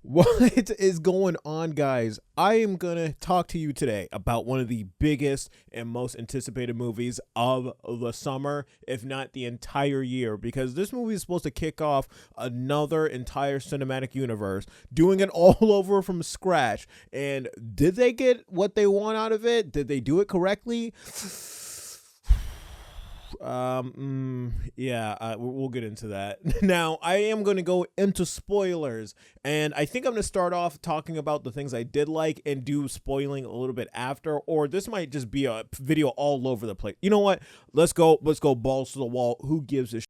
What is going on, guys? I am going to talk to you today about one of the biggest and most anticipated movies of the summer, if not the entire year, because this movie is supposed to kick off another entire cinematic universe, doing it all over from scratch. And did they get what they want out of it? Did they do it correctly? We'll get into that. Now, I am going to go into spoilers, and I think I'm going to start off talking about the things I did like and do spoiling a little bit after, or this might just be a video all over the place. You know what? Let's go balls to the wall. Who gives a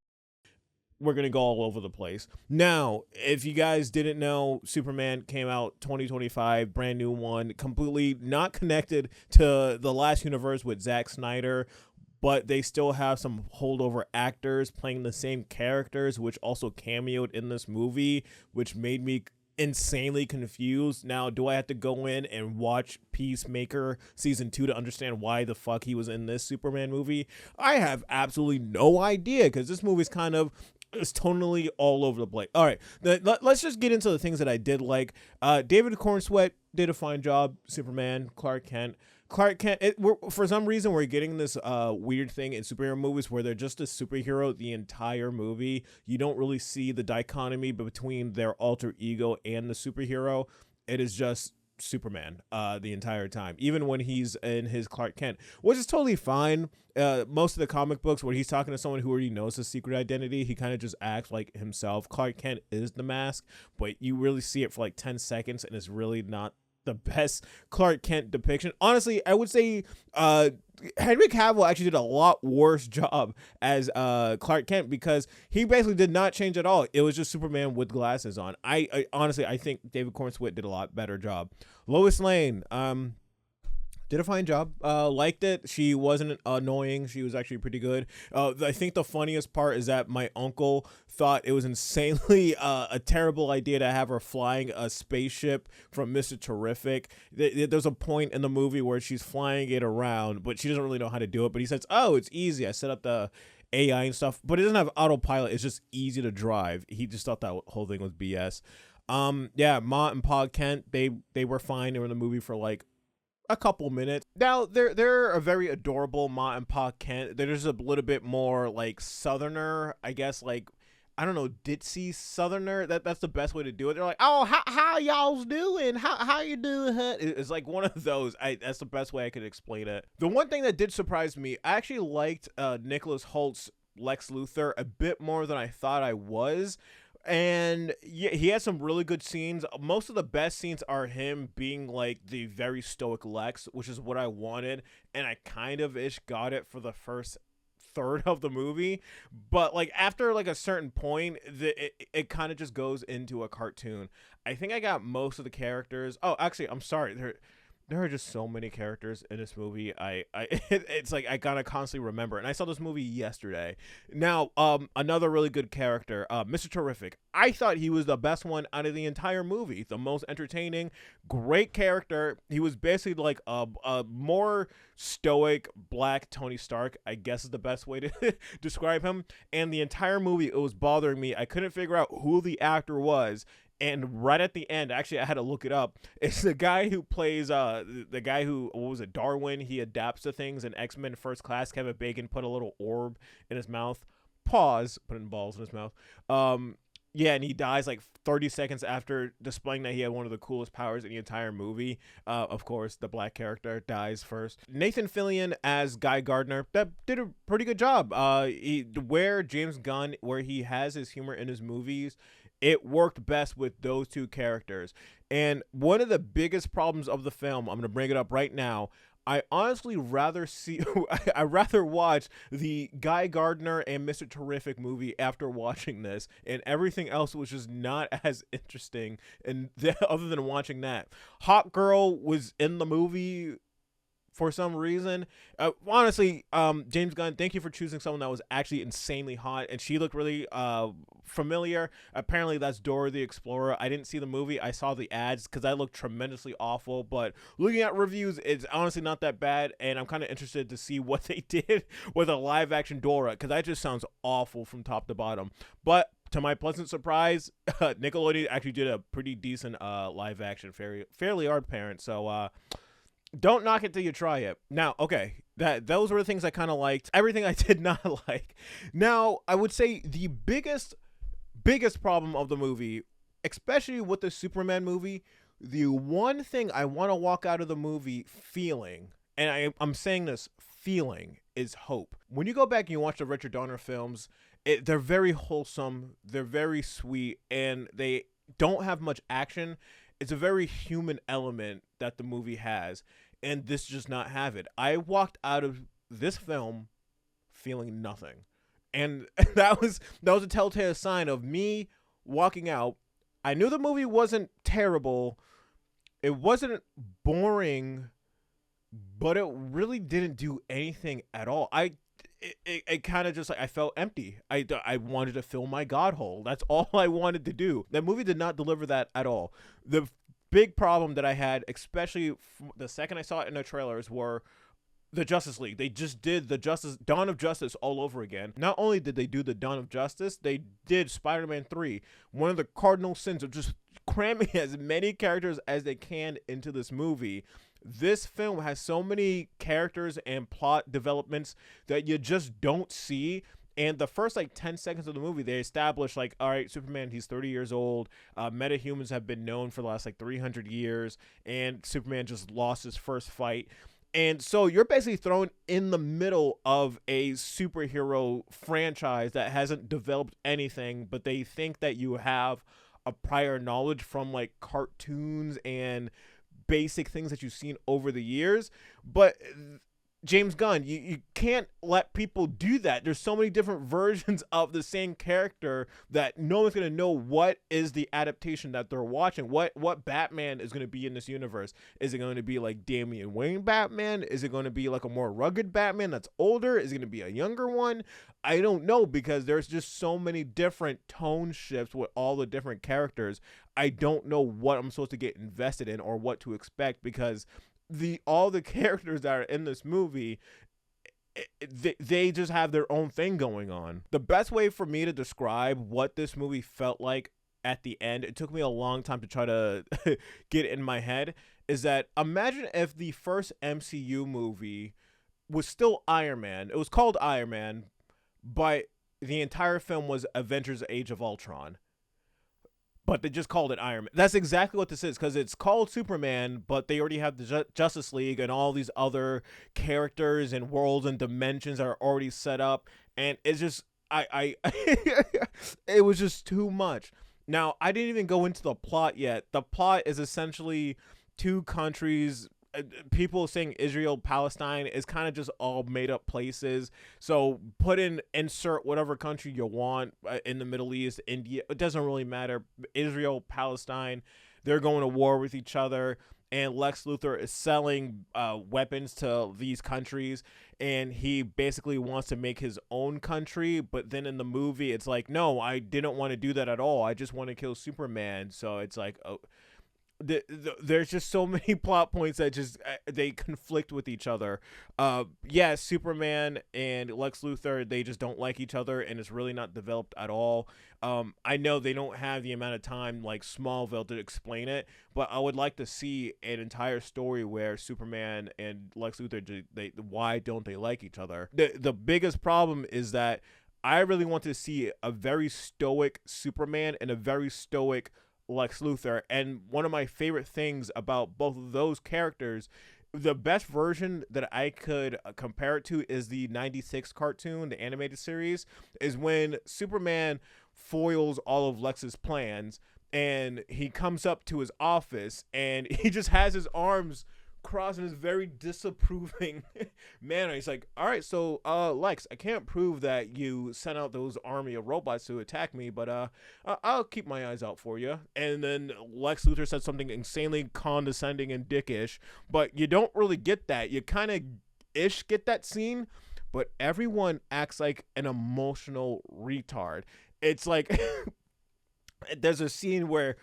We're going to go all over the place. Now, if you guys didn't know, Superman came out 2025, brand new one, completely not connected to the last universe with Zack Snyder, but they still have some holdover actors playing the same characters, which also cameoed in this movie, which made me insanely confused. Now, do I have to go in and watch Peacemaker season 2 to understand why the fuck he was in this Superman movie? I have absolutely no idea, because this movie's kind of it's tonally all over the place. All right, let's just get into the things that I did like. David Cornsweet did a fine job. Superman, Clark Kent. For some reason, we're getting this weird thing in superhero movies where they're just a superhero the entire movie. You don't really see the dichotomy between their alter ego and the superhero. It is just Superman the entire time, even when he's in his Clark Kent, which is totally fine. Most of the comic books where he's talking to someone who already knows his secret identity, he kind of just acts like himself. Clark Kent is the mask, but you really see it for like 10 seconds, and it's really not the best Clark Kent depiction. Honestly, I would say Henry Cavill actually did a lot worse job as Clark Kent, because he basically did not change at all. It was just Superman with glasses on. I honestly, I think David Cornsweet did a lot better job. Lois Lane, did a fine job. Liked it. She wasn't annoying. She was actually pretty good. I think the funniest part is that my uncle thought it was insanely a terrible idea to have her flying a spaceship from Mr. Terrific. There's a point in the movie where she's flying it around, but she doesn't really know how to do it. But he says, "Oh, it's easy. I set up the AI and stuff, but it doesn't have autopilot. It's just easy to drive." He just thought that whole thing was BS. Ma and Pa Kent, they were fine. They were in the movie for like a couple minutes. Now they're a very adorable Ma and Pa Kent. They're just a little bit more like Southerner, I guess, like I don't know, ditzy Southerner. That's the best way to do it. They're like, "Oh, how y'all's doing? How you doing?" Huh? It's like one of those. That's the best way I could explain it. The one thing that did surprise me, I actually liked Nicholas Holt's Lex Luthor a bit more than I thought I was. And yeah, he has some really good scenes. Most of the best scenes are him being like the very stoic Lex, which is what I wanted. And I kind of ish got it for the first third of the movie. But like after like a certain point, it kind of just goes into a cartoon. I think I got most of the characters. Oh, actually, I'm sorry. There are just so many characters in this movie. It's like I gotta constantly remember. And I saw this movie yesterday. Now, another really good character, Mr. Terrific. I thought he was the best one out of the entire movie. The most entertaining, great character. He was basically like a more stoic black Tony Stark, I guess is the best way to describe him. And the entire movie, it was bothering me. I couldn't figure out who the actor was. And right at the end, actually, I had to look it up. It's the guy who plays the guy who, what was it, Darwin? He adapts to things in X-Men First Class. Kevin Bacon put a little orb in his mouth. Pause. Putting balls in his mouth. Yeah, and he dies like 30 seconds after displaying that he had one of the coolest powers in the entire movie. Of course, the black character dies first. Nathan Fillion as Guy Gardner, that did a pretty good job. Where James Gunn, where he has his humor in his movies, it worked best with those two characters. And one of the biggest problems of the film, I'm going to bring it up right now, I honestly I rather watch the Guy Gardner and Mr. Terrific movie after watching this, and everything else was just not as interesting. And other than watching that, Hot Girl was in the movie for some reason. Honestly, James Gunn, thank you for choosing someone that was actually insanely hot, and she looked really familiar. Apparently that's Dora the Explorer. I didn't see the movie. I saw the ads because that looked tremendously awful, but looking at reviews, it's honestly not that bad, and I'm kind of interested to see what they did with a live action Dora, because that just sounds awful from top to bottom. But To my pleasant surprise, Nickelodeon actually did a pretty decent live action Fairly Odd Parents. So don't knock it till you try it. Now, okay, those were the things I kind of liked. Everything I did not like. Now, I would say the biggest problem of the movie, especially with the Superman movie, the one thing I want to walk out of the movie feeling, and I'm saying this feeling, is hope. When you go back and you watch the Richard Donner films, they're very wholesome, they're very sweet, and they don't have much action. It's a very human element that the movie has, and this does not have it. I walked out of this film feeling nothing. And that was a telltale sign of me walking out. I knew the movie wasn't terrible. It wasn't boring, but it really didn't do anything at all. It kind of just like I felt empty. I wanted to fill my god hole. That's all I wanted to do. That movie did not deliver that at all. The big problem that I had, especially the second I saw it in the trailers, were the Justice League. They just did the Dawn of Justice all over again. Not only did they do the Dawn of Justice, they did Spider-Man 3. One of the cardinal sins of just cramming as many characters as they can into this movie. This film has so many characters and plot developments that you just don't see. And the first 10 seconds of the movie, they establish all right, Superman, he's 30 years old. Metahumans have been known for the last 300 years, and Superman just lost his first fight. And so you're basically thrown in the middle of a superhero franchise that hasn't developed anything, but they think that you have a prior knowledge from cartoons and basic things that you've seen over the years. But James Gunn, you can't let people do that. There's so many different versions of the same character that no one's going to know what is the adaptation that they're watching. What Batman is going to be in this universe? Is it going to be like Damian Wayne Batman? Is it going to be like a more rugged Batman that's older? Is it going to be a younger one? I don't know, because there's just so many different tone shifts with all the different characters. I don't know what I'm supposed to get invested in or what to expect, because all the characters that are in this movie, they just have their own thing going on. The best way for me to describe what this movie felt like at the end, it took me a long time to try to get it in my head, is that imagine if the first MCU movie was still Iron Man. It was called Iron Man, but the entire film was Avengers Age of Ultron. But they just called it Iron Man. That's exactly what this is, because it's called Superman, but they already have the Justice League and all these other characters and worlds and dimensions that are already set up. And it's just, it was just too much. Now, I didn't even go into the plot yet. The plot is essentially two countries. People saying Israel, Palestine is kind of just all made up places. So insert whatever country you want in the Middle East, India. It doesn't really matter. Israel, Palestine, they're going to war with each other. And Lex Luthor is selling weapons to these countries. And he basically wants to make his own country. But then in the movie, it's like, no, I didn't want to do that at all. I just want to kill Superman. So it's like, oh. There's just so many plot points that just they conflict with each other. Superman and Lex Luthor, they just don't like each other, and it's really not developed at all. I know they don't have the amount of time like Smallville to explain it, but I would like to see an entire story where Superman and Lex Luthor, why don't they like each other? The biggest problem is that I really want to see a very stoic Superman and a very stoic Lex Luthor. And one of my favorite things about both of those characters, the best version that I could compare it to is the 96 cartoon, the animated series, is when Superman foils all of Lex's plans and he comes up to his office and he just has his arms crossed in this very disapproving manner. He's like, all right, so Lex, I can't prove that you sent out those army of robots to attack me, but I'll keep my eyes out for you. And then Lex Luthor said something insanely condescending and dickish, but you don't really get that. You kind of get that scene, but everyone acts like an emotional retard. It's like there's a scene where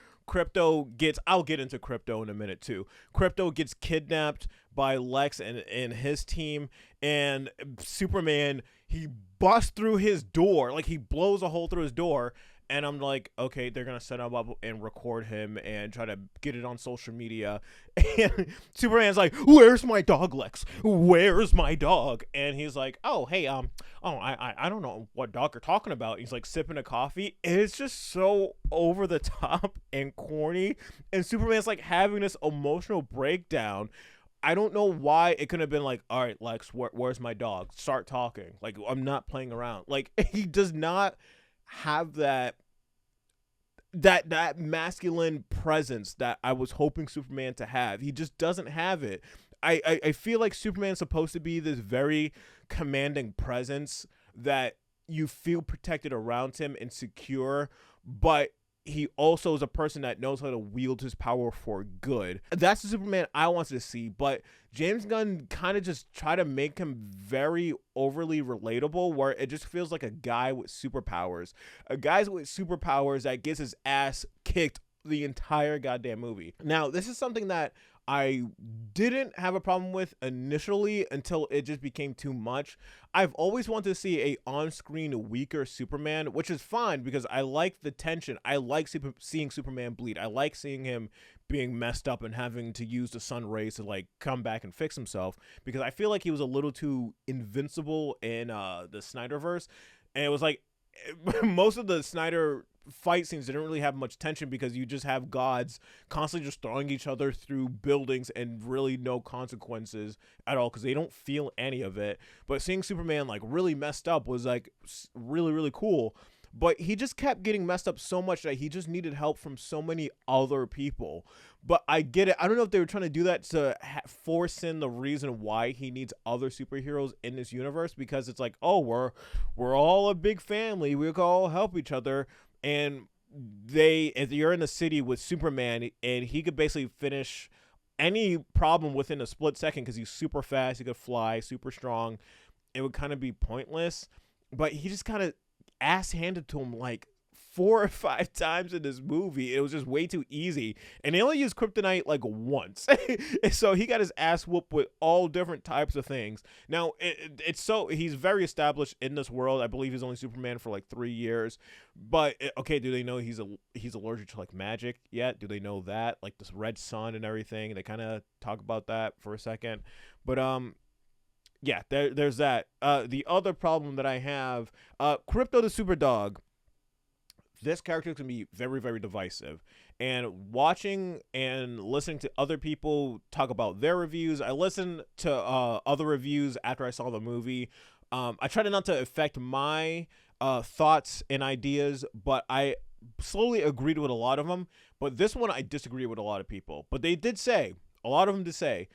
I'll get into Crypto in a minute too. Crypto gets kidnapped by Lex and his team, and Superman, he busts through his door, like he blows a hole through his door, And I'm like, okay, they're gonna set him up and record him and try to get it on social media. And Superman's like, "Where's my dog, Lex? Where's my dog?" And he's like, "Oh, hey, I don't know what dog you're talking about." He's like sipping a coffee, and it's just so over the top and corny. And Superman's like having this emotional breakdown. I don't know why it couldn't have been like, "All right, Lex, where's my dog? Start talking. Like, I'm not playing around." Like, he does not have that masculine presence that I was hoping Superman to have. He just doesn't have it. I feel like Superman's supposed to be this very commanding presence that you feel protected around him and secure, but he also is a person that knows how to wield his power for good. That's the Superman I wanted to see, but James Gunn kind of just tried to make him very overly relatable, where it just feels like a guy with superpowers. A guy with superpowers that gets his ass kicked the entire goddamn movie. Now, this is something that I didn't have a problem with initially until it just became too much. I've always wanted to see a on-screen weaker Superman, which is fine because I like the tension. I like seeing Superman bleed. I like seeing him being messed up and having to use the sun rays to like come back and fix himself, because I feel like he was a little too invincible in the Snyderverse. And it was like most of the Snyder fight scenes didn't really have much tension because you just have gods constantly just throwing each other through buildings and really no consequences at all because they don't feel any of it. But seeing Superman like really messed up was like really, really cool. But he just kept getting messed up so much that he just needed help from so many other people. But I get it. I don't know if they were trying to do that to force in the reason why he needs other superheroes in this universe, because it's like, oh, we're all a big family. We can all help each other. And if you're in the city with Superman, and he could basically finish any problem within a split second because he's super fast, he could fly, super strong, it would kind of be pointless. But he just kind of ass handed to him like 4 or 5 times in this movie. It was just way too easy, and they only used kryptonite like once. And so he got his ass whooped with all different types of things. Now it's so he's very established in this world. I believe he's only Superman for like 3 years, but okay, do they know he's allergic to like magic yet? Do they know that, like this red sun and everything? They kind of talk about that for a second, but yeah, there's that. The other problem that I have, Crypto the Superdog. This character can be very, very divisive. And watching and listening to other people talk about their reviews, I listened to other reviews after I saw the movie. I tried not to affect my thoughts and ideas, but I slowly agreed with a lot of them. But this one, I disagree with a lot of people. But they did say, a lot of them did say,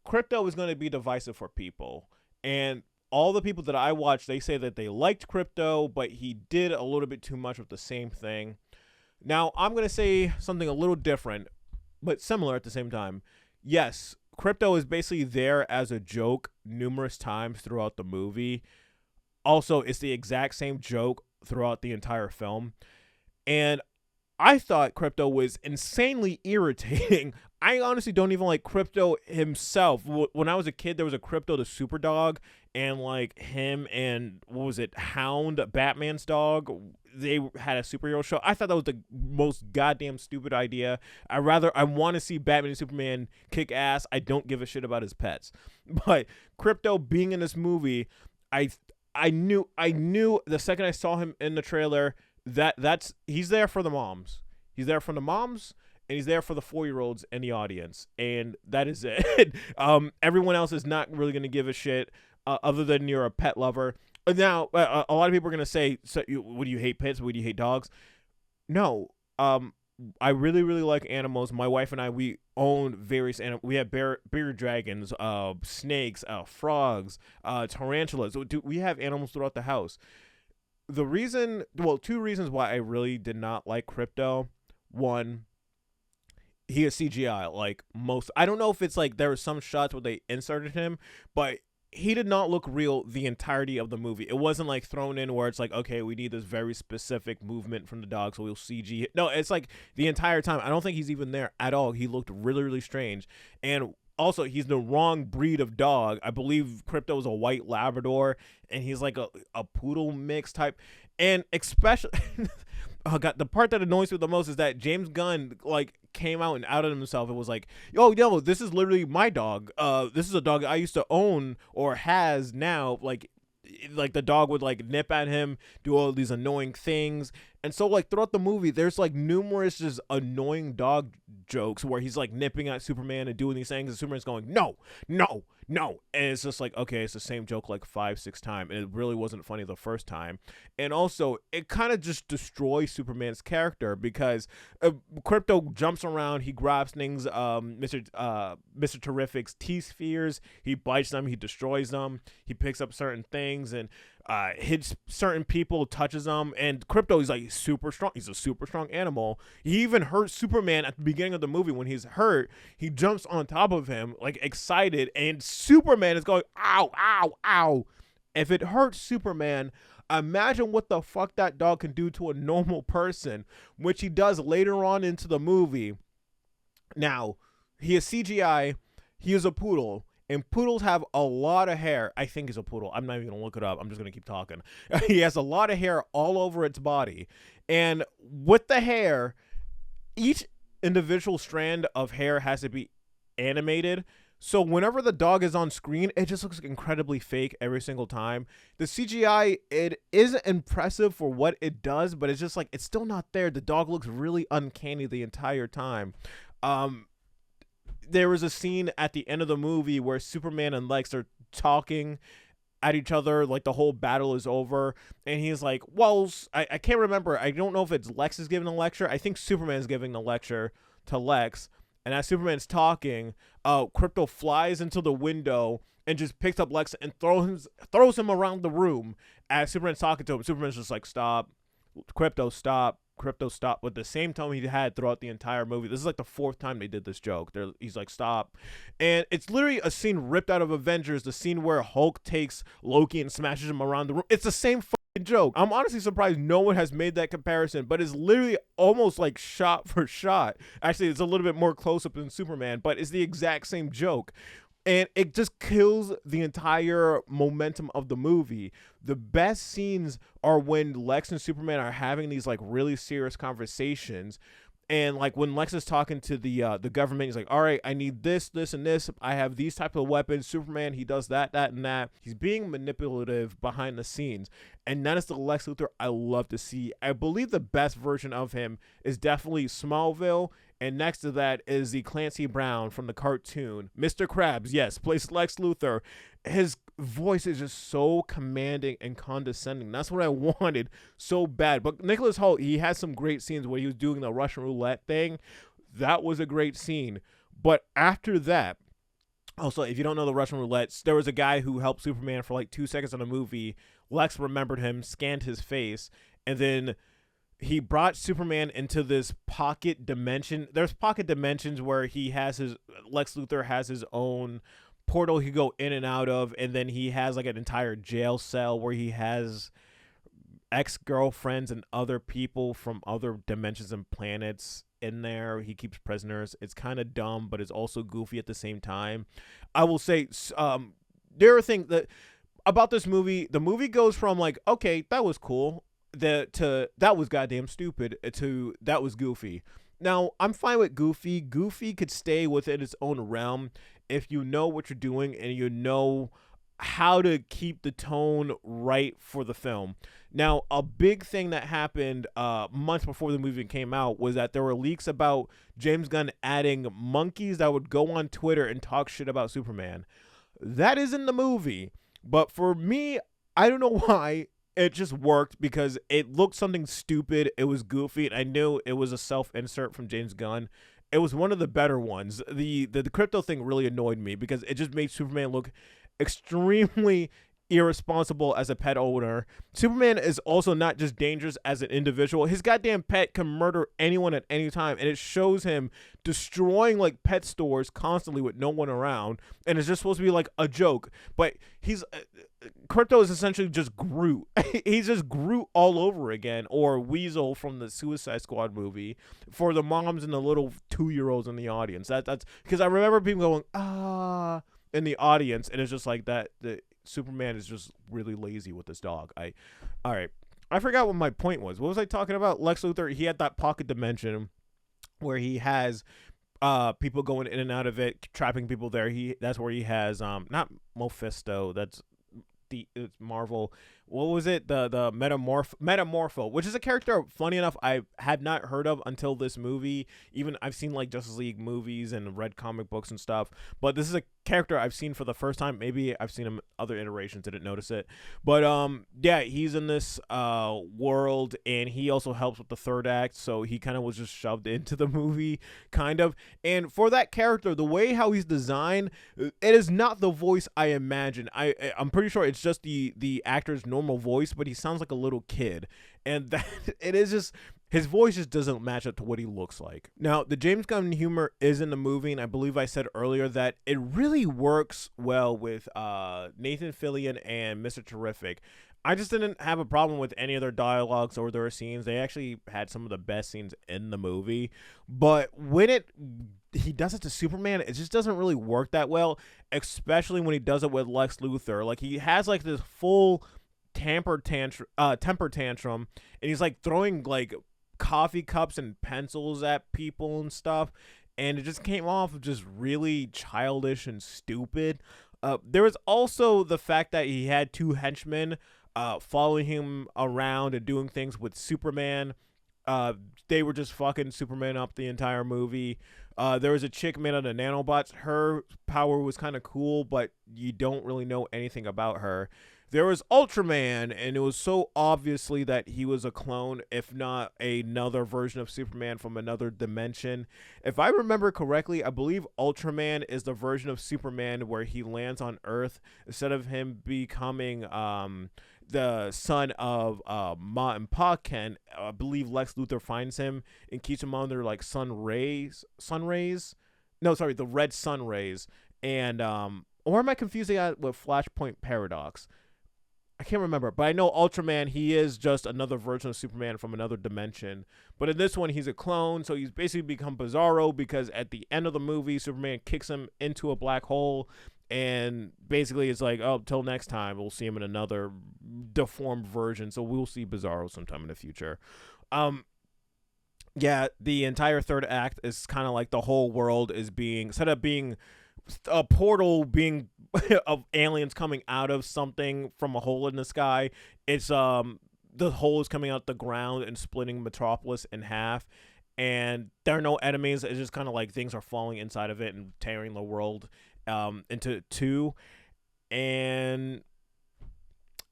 Crypto is going to be divisive for people. And all the people that I watched, they say that they liked Crypto, but he did a little bit too much with the same thing. Now, I'm going to say something a little different, but similar at the same time. Yes, Crypto is basically there as a joke numerous times throughout the movie. Also, it's the exact same joke throughout the entire film. And I thought Crypto was insanely irritating. I honestly don't even like Crypto himself. When I was a kid, there was a Crypto the Superdog, and like him and what was it, Hound, Batman's dog, they had a superhero show. I thought that was the most goddamn stupid idea. I want to see Batman and Superman kick ass. I don't give a shit about his pets. But Crypto being in this movie, I knew the second I saw him in the trailer that's he's there for the moms. He's there for the moms, and he's there for the 4-year-olds in the audience, and that is it. Everyone else is not really going to give a shit, other than you're a pet lover. Now, a lot of people are going to say, so would you hate pets? Would you hate dogs? No. I really, really like animals. My wife and I, we own various animals. We have bearded dragons, snakes, frogs, tarantulas. We have animals throughout the house. Two reasons why I really did not like Crypto. One, he is CGI. Like most, I don't know if it's like there were some shots where they inserted him, but he did not look real the entirety of the movie. It wasn't like thrown in where it's like, okay, we need this very specific movement from the dog, so we'll CG. No, it's like the entire time. I don't think he's even there at all. He looked really, really strange. And also, he's the wrong breed of dog. I believe Crypto is a white Labrador, and he's like a poodle mix type. And especially, oh god, the part that annoys me the most is that James Gunn like came out and outed himself. It was like, yo, this is literally my dog. This is a dog I used to own or has now. Like the dog would like nip at him, do all these annoying things. And so like throughout the movie, there's like numerous just annoying dog jokes where he's like nipping at Superman and doing these things, and Superman's going, no, no, no. And it's just like, okay, it's the same joke like 5-6 times. And it really wasn't funny the first time. And also, it kind of just destroys Superman's character because Crypto jumps around, he grabs things, Mr. Terrific's T-spheres, he bites them, he destroys them, he picks up certain things and hits certain people, touches them, and Crypto is like super strong. He's a super strong animal. He even hurt Superman at the beginning of the movie. When he's hurt, he jumps on top of him like excited, and Superman is going, ow, ow, ow. If it hurts Superman, imagine what the fuck that dog can do to a normal person, which he does later on into the movie. Now, he is CGI, he is a poodle, and poodles have a lot of hair. I think he's a poodle. I'm not even going to look it up. I'm just going to keep talking. He has a lot of hair all over its body. And with the hair, each individual strand of hair has to be animated. So whenever the dog is on screen, it just looks incredibly fake every single time. The CGI, it isn't impressive for what it does, but it's just like, it's still not there. The dog looks really uncanny the entire time. There was a scene at the end of the movie where Superman and Lex are talking at each other, like the whole battle is over, and he's like, well, I can't remember. I don't know if it's Lex is giving a lecture. I think Superman's giving the lecture to Lex, and as Superman's talking, Crypto flies into the window and just picks up Lex and throws him around the room as Superman's talking to him. Superman's just like, stop, Crypto, stop. Crypto stop, with the same tone he had throughout the entire movie. This is like the 4th time they did this joke. He's like, stop. And it's literally a scene ripped out of Avengers, the scene where Hulk takes Loki and smashes him around the room. It's the same fucking joke. I'm honestly surprised no one has made that comparison, but it's literally almost like shot for shot. Actually, it's a little bit more close up than Superman, but it's the exact same joke. And it just kills the entire momentum of the movie. The best scenes are when Lex and Superman are having these like really serious conversations. And like when Lex is talking to the government, he's like, all right, I need this, this, and this. I have these type of weapons. Superman, he does that, that, and that. He's being manipulative behind the scenes. And that is the Lex Luthor I love to see. I believe the best version of him is definitely Smallville. And next to that is the Clancy Brown from the cartoon. Mr. Krabs, yes, plays Lex Luthor. His voice is just so commanding and condescending. That's what I wanted so bad. But Nicholas Hoult, he has some great scenes where he was doing the Russian roulette thing. That was a great scene. But after that, also, if you don't know the Russian roulette, there was a guy who helped Superman for like 2 seconds in the movie. Lex remembered him, scanned his face, and then he brought Superman into this pocket dimension. There's pocket dimensions where Lex Luthor has his own portal he go in and out of, and then he has like an entire jail cell where he has ex-girlfriends and other people from other dimensions and planets in there. He keeps prisoners. It's kind of dumb, but it's also goofy at the same time. I will say, there are things that about this movie. The movie goes from like, okay, that was cool, to that was goddamn stupid, to that was goofy. Now, I'm fine with goofy. Goofy could stay within its own realm if you know what you're doing and you know how to keep the tone right for the film. Now, a big thing that happened months before the movie came out was that there were leaks about James Gunn adding monkeys that would go on Twitter and talk shit about Superman. That is in the movie. But for me, I don't know why. It just worked because it looked something stupid. It was goofy. And I knew it was a self-insert from James Gunn. It was one of the better ones. The crypto thing really annoyed me because it just made Superman look extremely irresponsible as a pet owner. Superman is also not just dangerous as an individual. His goddamn pet can murder anyone at any time, and it shows him destroying like pet stores constantly with no one around, and it's just supposed to be like a joke. But he's Crypto is essentially just Groot. He's just Groot all over again, or Weasel from the Suicide Squad movie for the moms and the little 2-year-olds in the audience. That's because I remember people going in the audience, and it's just like that. The Superman is just really lazy with this dog. All right. I forgot what my point was. What was I talking about? Lex Luthor, he had that pocket dimension where he has people going in and out of it, trapping people there. That's where he has not Mephisto, that's it's Marvel. What was it? The Metamorpho, which is a character, funny enough, I had not heard of until this movie. Even I've seen like Justice League movies and read comic books and stuff, but this is a character I've seen for the first time. Maybe I've seen him other iterations, didn't notice it. But yeah, he's in this world, and he also helps with the third act, so he kind of was just shoved into the movie, kind of. And for that character, the way how he's designed, it is not the voice I imagine. I'm pretty sure it's just the actor's normal voice, but he sounds like a little kid, and that it is just, his voice just doesn't match up to what he looks like. Now, the James Gunn humor is in the movie, and I believe I said earlier that it really works well with Nathan Fillion and Mr. Terrific. I just didn't have a problem with any of their dialogues or their scenes. They actually had some of the best scenes in the movie, but when he does it to Superman, it just doesn't really work that well, especially when he does it with Lex Luthor. Like, he has like this full temper tantrum, and he's like throwing like coffee cups and pencils at people and stuff, and it just came off just really childish and stupid. There was also the fact that he had two henchmen following him around and doing things with Superman. They were just fucking Superman up the entire movie. There was a chick made out of nanobots. Her power was kind of cool, but you don't really know anything about her. There was Ultraman, and it was so obviously that he was a clone, if not another version of Superman from another dimension. If I remember correctly, I believe Ultraman is the version of Superman where he lands on Earth instead of him becoming the son of Ma and Pa Kent. I believe Lex Luthor finds him and keeps him under like sun rays. No, sorry, the red sun rays. And or am I confusing that with Flashpoint Paradox? I can't remember, but I know Ultraman, he is just another version of Superman from another dimension. But in this one, he's a clone, so he's basically become Bizarro because at the end of the movie, Superman kicks him into a black hole, and basically it's like, oh, till next time, we'll see him in another deformed version, so we'll see Bizarro sometime in the future. Yeah, the entire third act is kind of like the whole world is being, instead of being a portal being of aliens coming out of something from a hole in the sky, it's the hole is coming out the ground and splitting Metropolis in half, and there are no enemies. It's just kind of like things are falling inside of it and tearing the world into two. And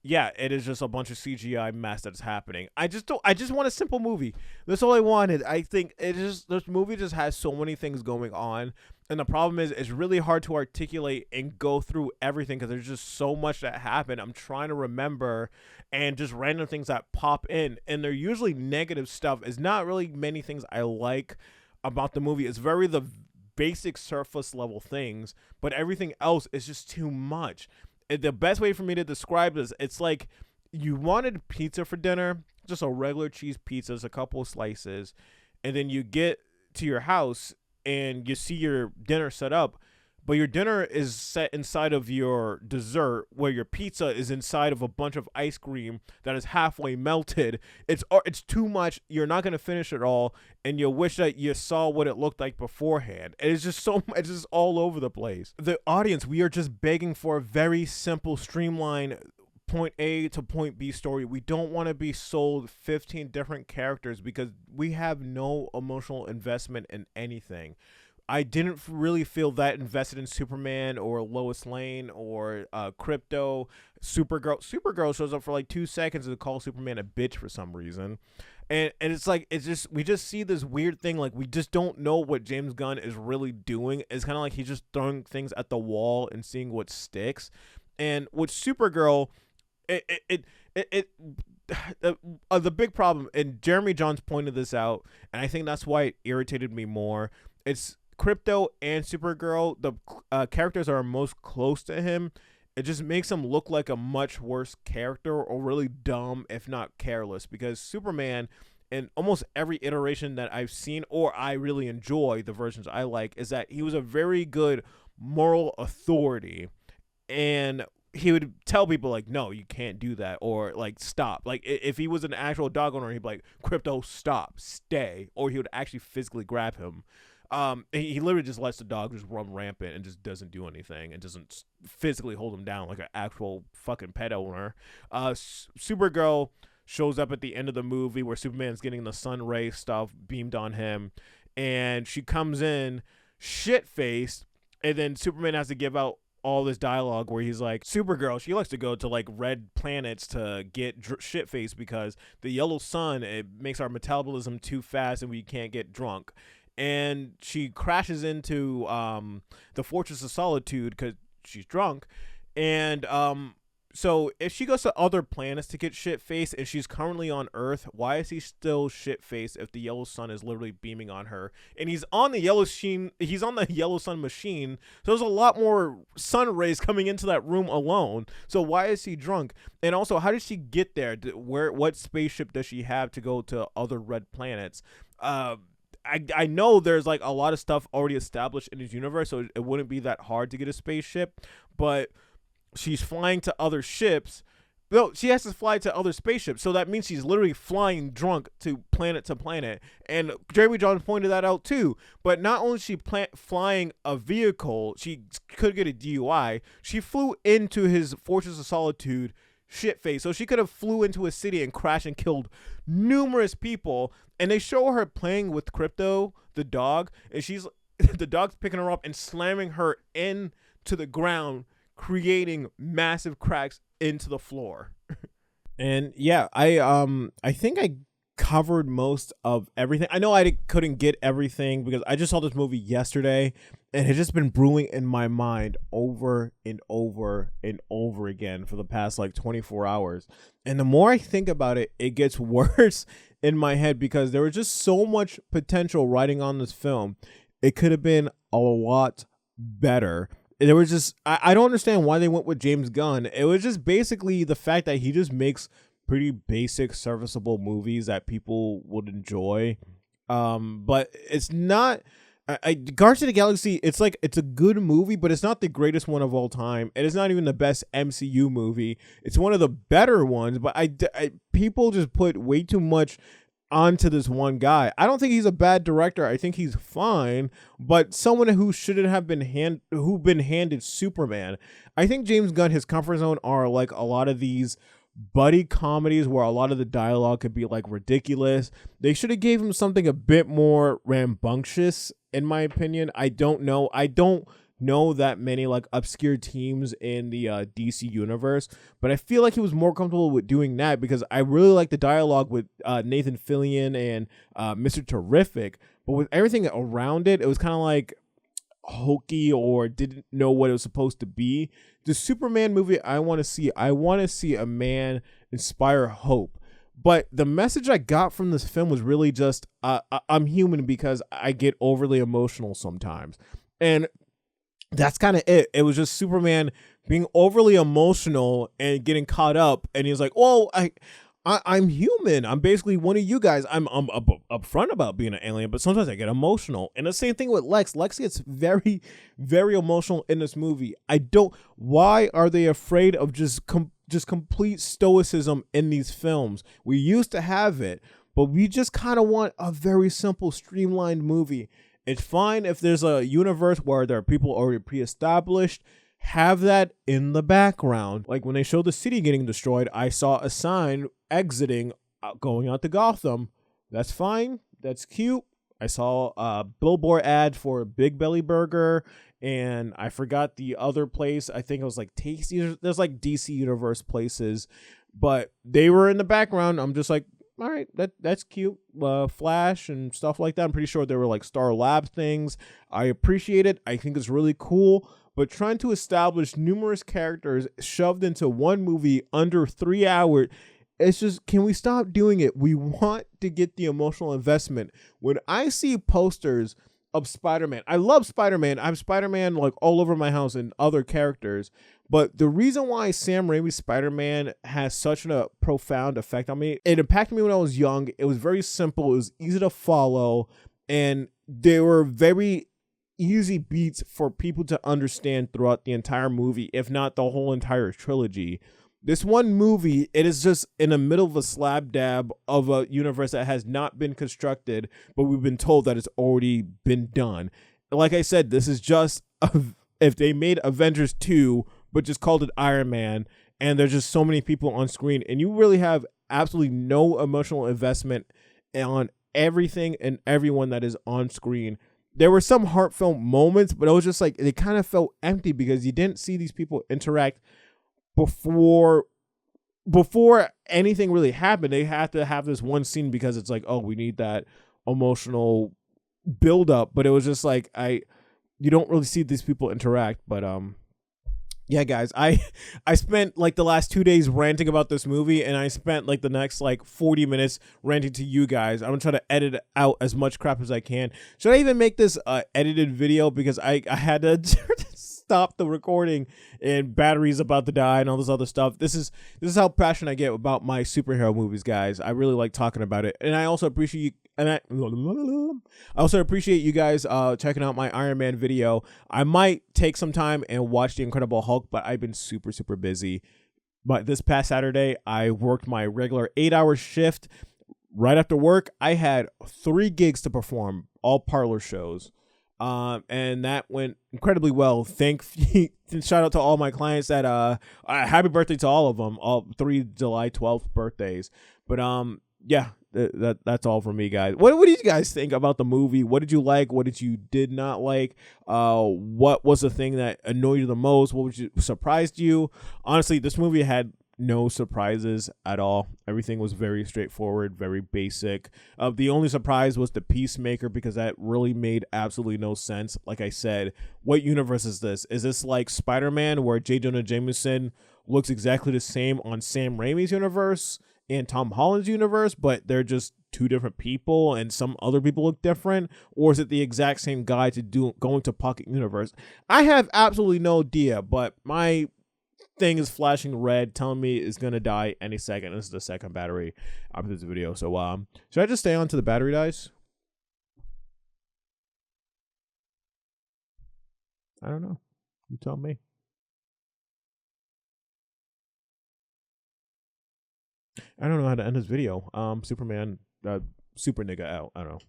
yeah, it is just a bunch of CGI mess that's happening. I just want a simple movie. That's all I wanted. I think this movie just has so many things going on, and the problem is it's really hard to articulate and go through everything because there's just so much that happened. I'm trying to remember, and just random things that pop in, and they're usually negative stuff. It's not really many things I like about the movie. It's very the basic surface level things, but everything else is just too much. The best way for me to describe this, it's like you wanted pizza for dinner, just a regular cheese pizza, a couple of slices, and then you get to your house and you see your dinner set up, but your dinner is set inside of your dessert, where your pizza is inside of a bunch of ice cream that is halfway melted. It's too much. You're not going to finish it all, and you wish that you saw what it looked like beforehand. It's just it's just all over the place. The audience, we are just begging for a very simple, streamlined point A to point B story. We don't want to be sold 15 different characters because we have no emotional investment in anything. I didn't really feel that invested in Superman or Lois Lane or Crypto. Supergirl shows up for like 2 seconds and calls Superman a bitch for some reason. And it's like, we just see this weird thing. Like, we just don't know what James Gunn is really doing. It's kind of like he's just throwing things at the wall and seeing what sticks. And with Supergirl, the big problem, and Jeremy Jahns pointed this out, and I think that's why it irritated me more. It's Crypto and Supergirl, the characters are most close to him. It just makes him look like a much worse character, or really dumb, if not careless, because Superman, in almost every iteration that I've seen, or I really enjoy, the versions I like, is that he was a very good moral authority, and he would tell people like, no, you can't do that, or like stop. Like if he was an actual dog owner, he'd be like, Crypto, stop, stay, or he would actually physically grab him. He literally just lets the dog just run rampant and just doesn't do anything and doesn't physically hold him down like an actual fucking pet owner. Supergirl shows up at the end of the movie where Superman's getting the sun ray stuff beamed on him, and she comes in shit faced, and then Superman has to give out all this dialogue where he's like, Supergirl, she likes to go to like red planets to get shit faced because the yellow sun, it makes our metabolism too fast and we can't get drunk. And she crashes into the Fortress of Solitude because she's drunk. And so if she goes to other planets to get shit faced and she's currently on Earth, why is he still shit faced if the yellow sun is literally beaming on her? And he's on the yellow sun machine, so there's a lot more sun rays coming into that room alone. So why is he drunk? And also, how did she get there? What spaceship does she have to go to other red planets? I know there's like a lot of stuff already established in his universe, so it wouldn't be that hard to get a spaceship, but she's flying to other ships. No, she has to fly to other spaceships, so that means she's literally flying drunk to planet, and Jeremy Johns pointed that out too. But not only is she flying a vehicle, she could get a DUI, she flew into his Fortress of Solitude shit face, so she could have flew into a city and crashed and killed numerous people. And they show her playing with Crypto, the dog, and she's the dog's picking her up and slamming her into the ground, creating massive cracks into the floor. And yeah, I think I covered most of everything. I know I couldn't get everything because I just saw this movie yesterday and it's just been brewing in my mind over and over and over again for the past like 24 hours. And the more I think about it, it gets worse in my head because there was just so much potential writing on this film. It could have been a lot better. There was just, I don't understand why they went with James Gunn. It was just basically the fact that he just makes pretty basic, serviceable movies that people would enjoy. But it's not, Guardians of the Galaxy, it's like, it's a good movie, but it's not the greatest one of all time. And it's not even the best MCU movie. It's one of the better ones, but people just put way too much onto this one guy. I don't think he's a bad director. I think he's fine, but someone who shouldn't have been handed Superman. I think James Gunn, his comfort zone are like a lot of these buddy comedies where a lot of the dialogue could be like ridiculous. They should have gave him something a bit more rambunctious, in my opinion. I don't know that many like obscure teams in the DC universe, but I feel like he was more comfortable with doing that because I really like the dialogue with Nathan Fillion and Mr. Terrific, but with everything around it, it was kind of like hokey or didn't know what it was supposed to be. The Superman movie I want to see a man inspire hope. But the message I got from this film was really just I'm human because I get overly emotional sometimes. And that's kind of it. It was just Superman being overly emotional and getting caught up. And he's like, "Oh, I'm human. I'm basically one of you guys. I'm upfront about being an alien, but sometimes I get emotional." And the same thing with Lex. Lex gets very, very emotional in this movie. Why are they afraid of just complete stoicism in these films? We used to have it, but we just kind of want a very simple, streamlined movie. It's fine if there's a universe where there are people already pre-established. Have that in the background. Like when they showed the city getting destroyed, I saw a sign exiting, going out to Gotham. That's fine. That's cute. I saw a billboard ad for Big Belly Burger, and I forgot the other place. I think it was like Tasty. There's like DC Universe places, but they were in the background. I'm just like, all right, that's cute. Flash and stuff like that. I'm pretty sure they were like Star Lab things. I appreciate it. I think it's really cool. But trying to establish numerous characters shoved into one movie under 3 hours, it's just, can we stop doing it? We want to get the emotional investment. When I see posters of Spider-Man, I love Spider-Man. I have Spider-Man like all over my house and other characters. But the reason why Sam Raimi's Spider-Man has such a profound effect on me, it impacted me when I was young. It was very simple. It was easy to follow. And they were very easy beats for people to understand throughout the entire movie, if not the whole entire trilogy. This one movie, it is just in the middle of a slab dab of a universe that has not been constructed, but we've been told that it's already been done. Like I said, this is just if they made Avengers 2, but just called it Iron Man, and there's just so many people on screen, and you really have absolutely no emotional investment on everything and everyone that is on screen. There were some heartfelt moments, but it was just like, it kind of felt empty because you didn't see these people interact before anything really happened. They had to have this one scene because it's like, oh, we need that emotional build up, but it was just like, you don't really see these people interact. But yeah, guys, I spent like the last 2 days ranting about this movie, and I spent like the next like 40 minutes ranting to you guys. I'm gonna try to edit out as much crap as I can. Should I even make this edited video, because I had to stop the recording and battery's about to die and all this other stuff. This is how passionate I get about my superhero movies, guys. I really like talking about it, and I also appreciate you. And I also appreciate you guys checking out my Iron Man video. I might take some time and watch The Incredible Hulk, but I've been super busy. But this past Saturday, I worked my regular 8-hour shift. Right after work, I had 3 gigs to perform, all parlor shows. And that went incredibly well. Shout out to all my clients that happy birthday to all of them, all 3 July 12th birthdays. But yeah, that's all from me, guys. What did you guys think about the movie? What did you like? What did you did not like? What was the thing that annoyed you the most? What surprised you? Honestly, this movie had no surprises at all. Everything was very straightforward, very basic. The only surprise was the Peacemaker, because that really made absolutely no sense. Like I said, what universe is this? Is this like Spider-Man, where J. Jonah Jameson looks exactly the same on Sam Raimi's universe and Tom Holland's universe, but they're just 2 different people and some other people look different? Or is it the exact same guy going to Pocket Universe? I have absolutely no idea, but my thing is flashing red, telling me it's gonna die any second. This is the second battery after this video. So should I just stay on to the battery dies? I don't know. You tell me. I don't know how to end this video. Superman, super nigga out. I don't know.